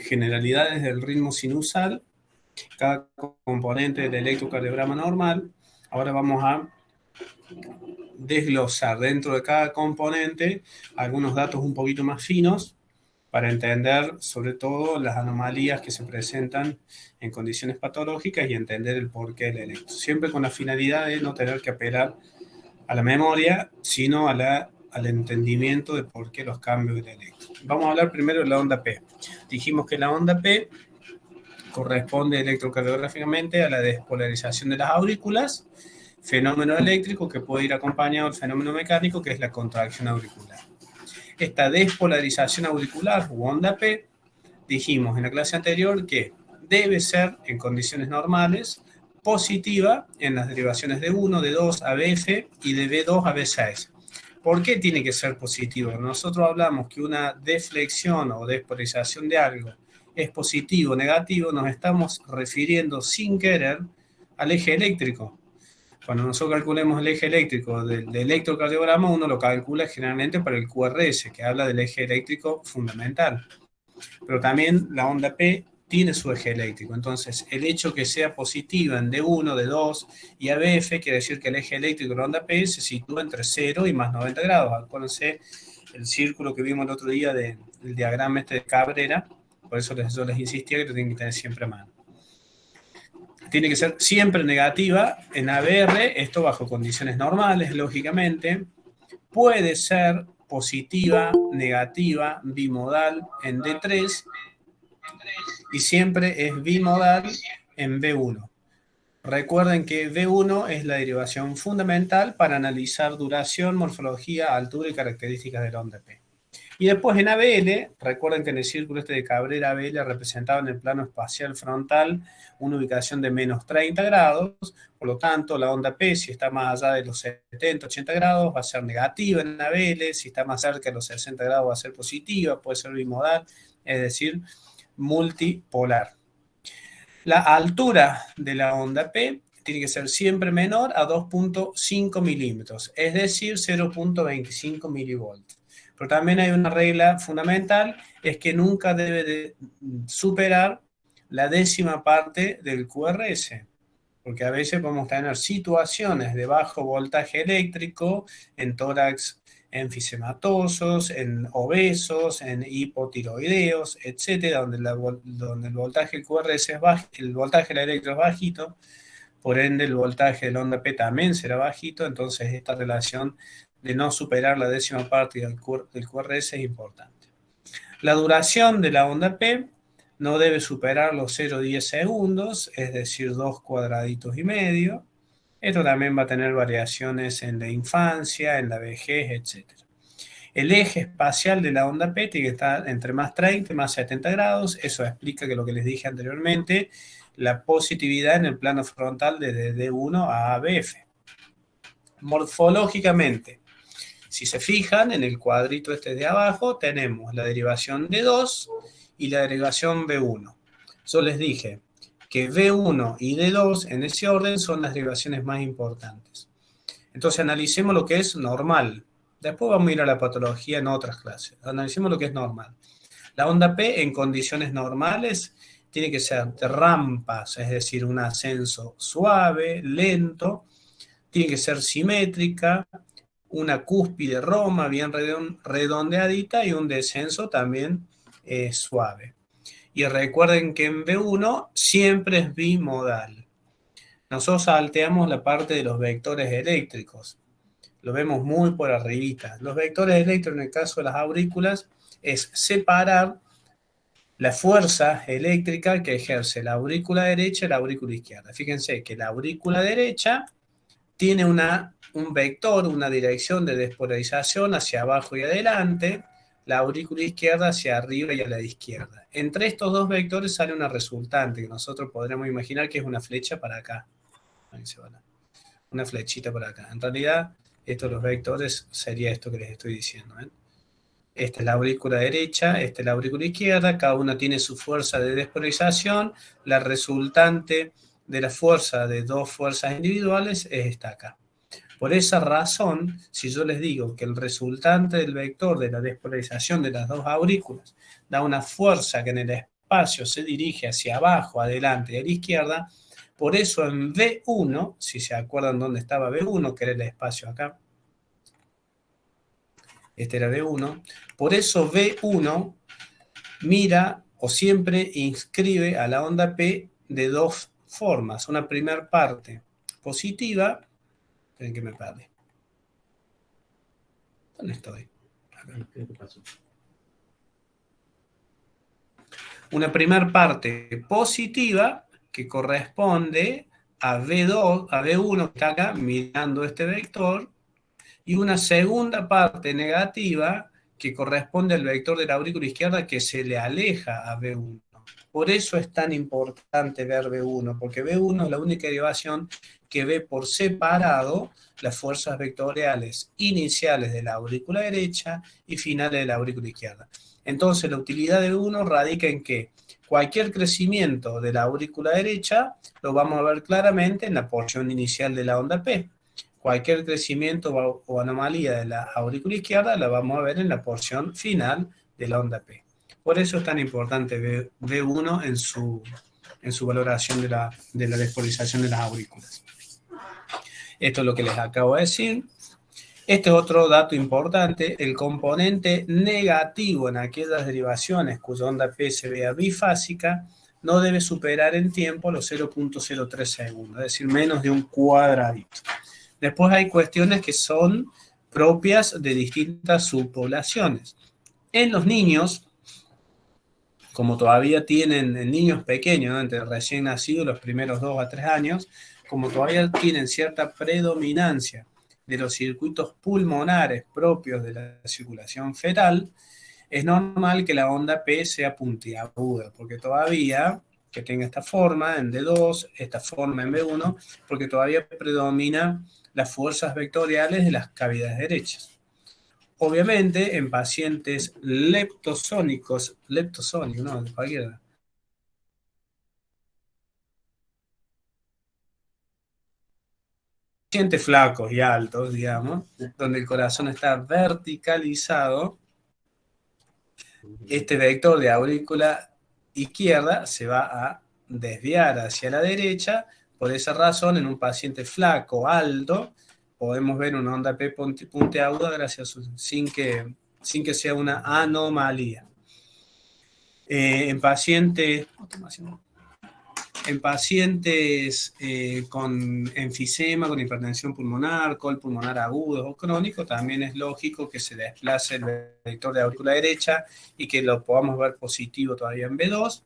generalidades del ritmo sinusal, cada componente del electrocardiograma normal. Ahora vamos a desglosar dentro de cada componente algunos datos un poquito más finos para entender sobre todo las anomalías que se presentan en condiciones patológicas y entender el porqué del electro. Siempre con la finalidad de no tener que apelar a la memoria, sino al entendimiento de por qué los cambios del electro. Vamos a hablar primero de la onda P. Dijimos que la onda P corresponde electrocardiográficamente a la despolarización de las aurículas, fenómeno eléctrico que puede ir acompañado del fenómeno mecánico, que es la contracción auricular. Esta despolarización auricular u onda P, dijimos en la clase anterior que debe ser, en condiciones normales, positiva en las derivaciones de 1, de 2 a BF y de B2 a B6. ¿Por qué tiene que ser positivo? Nosotros hablamos que una deflexión o despolarización de algo es positivo o negativo, nos estamos refiriendo sin querer al eje eléctrico. Cuando nosotros calculemos el eje eléctrico del electrocardiograma, uno lo calcula generalmente para el QRS, que habla del eje eléctrico fundamental. Pero también la onda P tiene su eje eléctrico. Entonces, el hecho que sea positiva en D1, D2 y ABF quiere decir que el eje eléctrico de la onda P se sitúa entre 0 y más 90 grados. Acuérdense el círculo que vimos el otro día del diagrama de Cabrera. Por eso yo les insistía que lo tienen que tener siempre a mano. Tiene que ser siempre negativa en ABR, esto bajo condiciones normales, lógicamente. Puede ser positiva, negativa, bimodal en D3 y siempre es bimodal en B1. Recuerden que B1 es la derivación fundamental para analizar duración, morfología, altura y características de la onda P. Y después en ABL, recuerden que en el círculo este de Cabrera ABL representaba en el plano espacial frontal una ubicación de menos 30 grados, por lo tanto la onda P, si está más allá de los 70, 80 grados, va a ser negativa en ABL, si está más cerca de los 60 grados va a ser positiva, puede ser bimodal, es decir, multipolar. La altura de la onda P tiene que ser siempre menor a 2.5 milímetros, es decir, 0.25 milivolts. Pero también hay una regla fundamental, es que nunca debe de superar la décima parte del QRS, porque a veces podemos tener situaciones de bajo voltaje eléctrico en tórax enfisematosos, en obesos, en hipotiroideos, etcétera, donde el voltaje del QRS es bajo, el voltaje del electro es bajito, por ende el voltaje de la onda P también será bajito, entonces esta relación de no superar la décima parte del QRS es importante. La duración de la onda P no debe superar los 0,10 segundos, es decir, 2 cuadraditos y medio. Esto también va a tener variaciones en la infancia, en la vejez, etc. El eje espacial de la onda P tiene que estar entre más 30 y más 70 grados. Eso explica que lo que les dije anteriormente, la positividad en el plano frontal desde D1 a ABF. Morfológicamente, si se fijan en el cuadrito este de abajo, tenemos la derivación D2 y la derivación B1. Yo les dije que B1 y D2 en ese orden son las derivaciones más importantes. Entonces analicemos lo que es normal. Después vamos a ir a la patología en otras clases. Analicemos lo que es normal. La onda P en condiciones normales tiene que ser de rampas, es decir, un ascenso suave, lento, tiene que ser simétrica, una cúspide roma bien redondeadita y un descenso también suave. Y recuerden que en B1 siempre es bimodal. Nosotros salteamos la parte de los vectores eléctricos. Lo vemos muy por arribita. Los vectores eléctricos en el caso de las aurículas es separar la fuerza eléctrica que ejerce la aurícula derecha y la aurícula izquierda. Fíjense que la aurícula derecha tiene un vector, una dirección de despolarización hacia abajo y adelante, la aurícula izquierda hacia arriba y a la izquierda. Entre estos dos vectores sale una resultante que nosotros podremos imaginar que es una flecha para acá. Una flechita para acá. En realidad, estos los vectores sería esto que les estoy diciendo. Esta es la aurícula derecha, esta es la aurícula izquierda, cada una tiene su fuerza de despolarización, la resultante de la fuerza de dos fuerzas individuales es esta acá. Por esa razón, si yo les digo que el resultante del vector de la despolarización de las dos aurículas da una fuerza que en el espacio se dirige hacia abajo, adelante y a la izquierda. Por eso en V1, si se acuerdan dónde estaba V1, que era el espacio acá, este era V1, por eso V1 mira o siempre inscribe a la onda P de dos formas. Una primera parte positiva, esperen que me perdí. ¿Dónde estoy? ¿Qué pasó? Una primera parte positiva que corresponde a V2, a V1 que está acá mirando este vector, y una segunda parte negativa que corresponde al vector de la aurícula izquierda que se le aleja a V1. Por eso es tan importante ver V1, porque V1 es la única derivación que ve por separado las fuerzas vectoriales iniciales de la aurícula derecha y finales de la aurícula izquierda. Entonces, la utilidad de V1 radica en que cualquier crecimiento de la aurícula derecha lo vamos a ver claramente en la porción inicial de la onda P. Cualquier crecimiento o anomalía de la aurícula izquierda la vamos a ver en la porción final de la onda P. Por eso es tan importante V1 en su valoración de la despolarización de las aurículas. Esto es lo que les acabo de decir. Este es otro dato importante. El componente negativo en aquellas derivaciones cuya onda P se vea bifásica no debe superar en tiempo los 0.03 segundos, es decir, menos de un cuadradito. Después hay cuestiones que son propias de distintas subpoblaciones. En los niños, como todavía tienen niños pequeños, ¿no?, entre recién nacidos, los primeros 2 a 3 años, como todavía tienen cierta predominancia de los circuitos pulmonares propios de la circulación fetal, es normal que la onda P sea puntiaguda, porque todavía, que tenga esta forma en D2, esta forma en B1, porque todavía predomina las fuerzas vectoriales de las cavidades derechas. Obviamente, en pacientes leptosónicos, no, de cualquiera, pacientes flacos y altos, digamos, donde el corazón está verticalizado, este vector de aurícula izquierda se va a desviar hacia la derecha. Por esa razón, en un paciente flaco, alto, podemos ver una onda P puntiaguda sin que sea una anomalía. En pacientes con enfisema, con hipertensión pulmonar, col pulmonar agudo o crónico, también es lógico que se desplace el vector de aurícula derecha y que lo podamos ver positivo todavía en B2.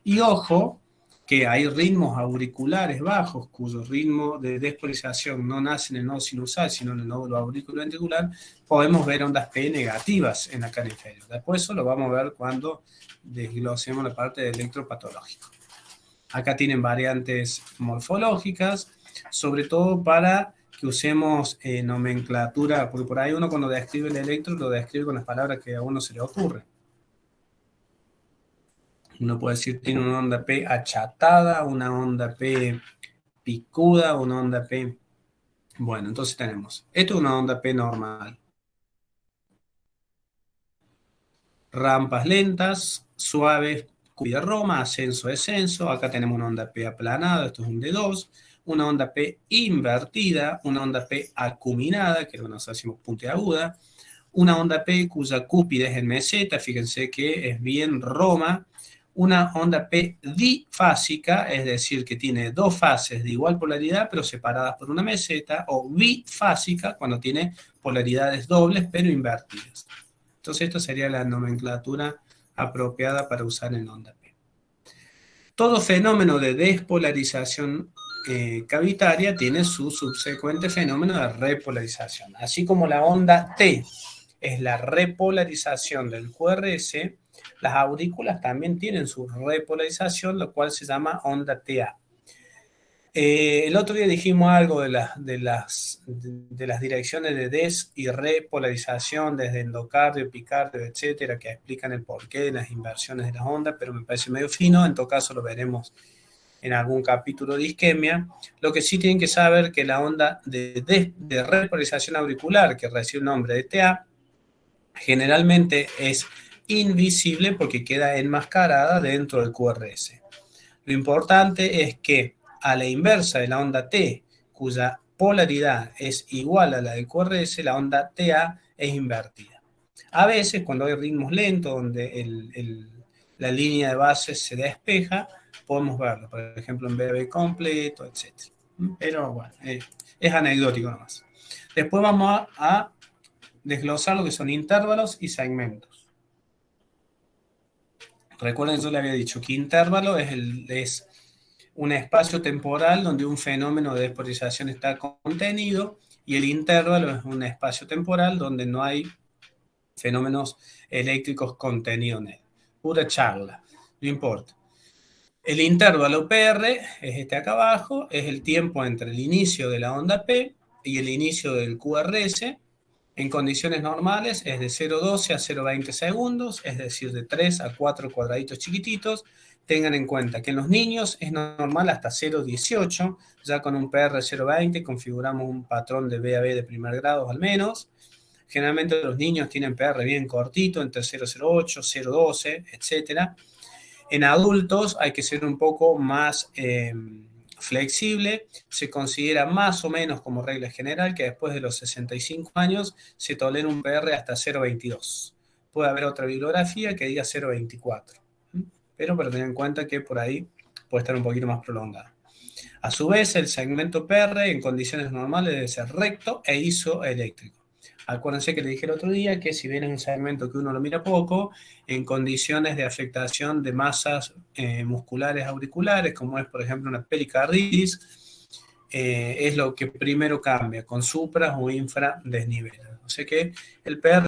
Y ojo, que hay ritmos auriculares bajos, cuyo ritmo de despolarización no nace en el nodo sinusal, sino en el nódulo auriculoventricular. Podemos ver ondas P negativas en la cara inferior. Después eso lo vamos a ver cuando desglosemos la parte de electropatológico. Acá tienen variantes morfológicas, sobre todo para que usemos nomenclatura, porque por ahí uno cuando describe el electro lo describe con las palabras que a uno se le ocurre. Uno puede decir tiene una onda P achatada, una onda P picuda, una onda P... Bueno, entonces tenemos, esto es una onda P normal. Rampas lentas, suaves, de Roma, ascenso, descenso. Acá tenemos una onda P aplanada, esto es un D2. Una onda P invertida, una onda P acuminada, que es una nosotros puntiaguda. Una onda P cuya cúspide es en meseta, fíjense que es bien Roma. Una onda P difásica, es decir, que tiene dos fases de igual polaridad, pero separadas por una meseta, o bifásica, cuando tiene polaridades dobles, pero invertidas. Entonces, esta sería la nomenclatura apropiada para usar en onda P. Todo fenómeno de despolarización cavitaria tiene su subsecuente fenómeno de repolarización. Así como la onda T es la repolarización del QRS, las aurículas también tienen su repolarización, lo cual se llama onda TA. El otro día dijimos algo de las direcciones de des y repolarización desde endocardio, epicardio, etcétera, que explican el porqué de las inversiones de las ondas, pero me parece medio fino. En todo caso lo veremos en algún capítulo de isquemia. Lo que sí tienen que saber que la onda de repolarización auricular, que recibe el nombre de TA, generalmente es invisible porque queda enmascarada dentro del QRS. Lo importante es que a la inversa de la onda T, cuya polaridad es igual a la del QRS, la onda TA es invertida. A veces, cuando hay ritmos lentos, donde la línea de base se despeja, podemos verlo, por ejemplo, en BB completo, etc. Pero bueno, es anecdótico nomás. Después vamos a desglosar lo que son intervalos y segmentos. Recuerden, yo le había dicho que intervalo es un espacio temporal donde un fenómeno de despolarización está contenido, y el intervalo es un espacio temporal donde no hay fenómenos eléctricos contenidos en él. Pura charla, no importa. El intervalo PR es este acá abajo, es el tiempo entre el inicio de la onda P y el inicio del QRS. En condiciones normales es de 0,12 a 0,20 segundos, es decir, de 3 a 4 cuadraditos chiquititos. Tengan en cuenta que en los niños es normal hasta 0,18, ya con un PR 0,20 configuramos un patrón de BAB de primer grado al menos. Generalmente los niños tienen PR bien cortito, entre 0,08, 0,12, etc. En adultos hay que ser un poco más flexible. Se considera más o menos como regla general que después de los 65 años se tolera un PR hasta 0,22. Puede haber otra bibliografía que diga 0,24, pero para tener en cuenta que por ahí puede estar un poquito más prolongado. A su vez, el segmento PR en condiciones normales debe ser recto e isoeléctrico. Acuérdense que le dije el otro día que si bien es un segmento que uno lo mira poco, en condiciones de afectación de masas musculares auriculares, como es por ejemplo una pericarditis, es lo que primero cambia, con supra o infra desnivel. O sea que el PR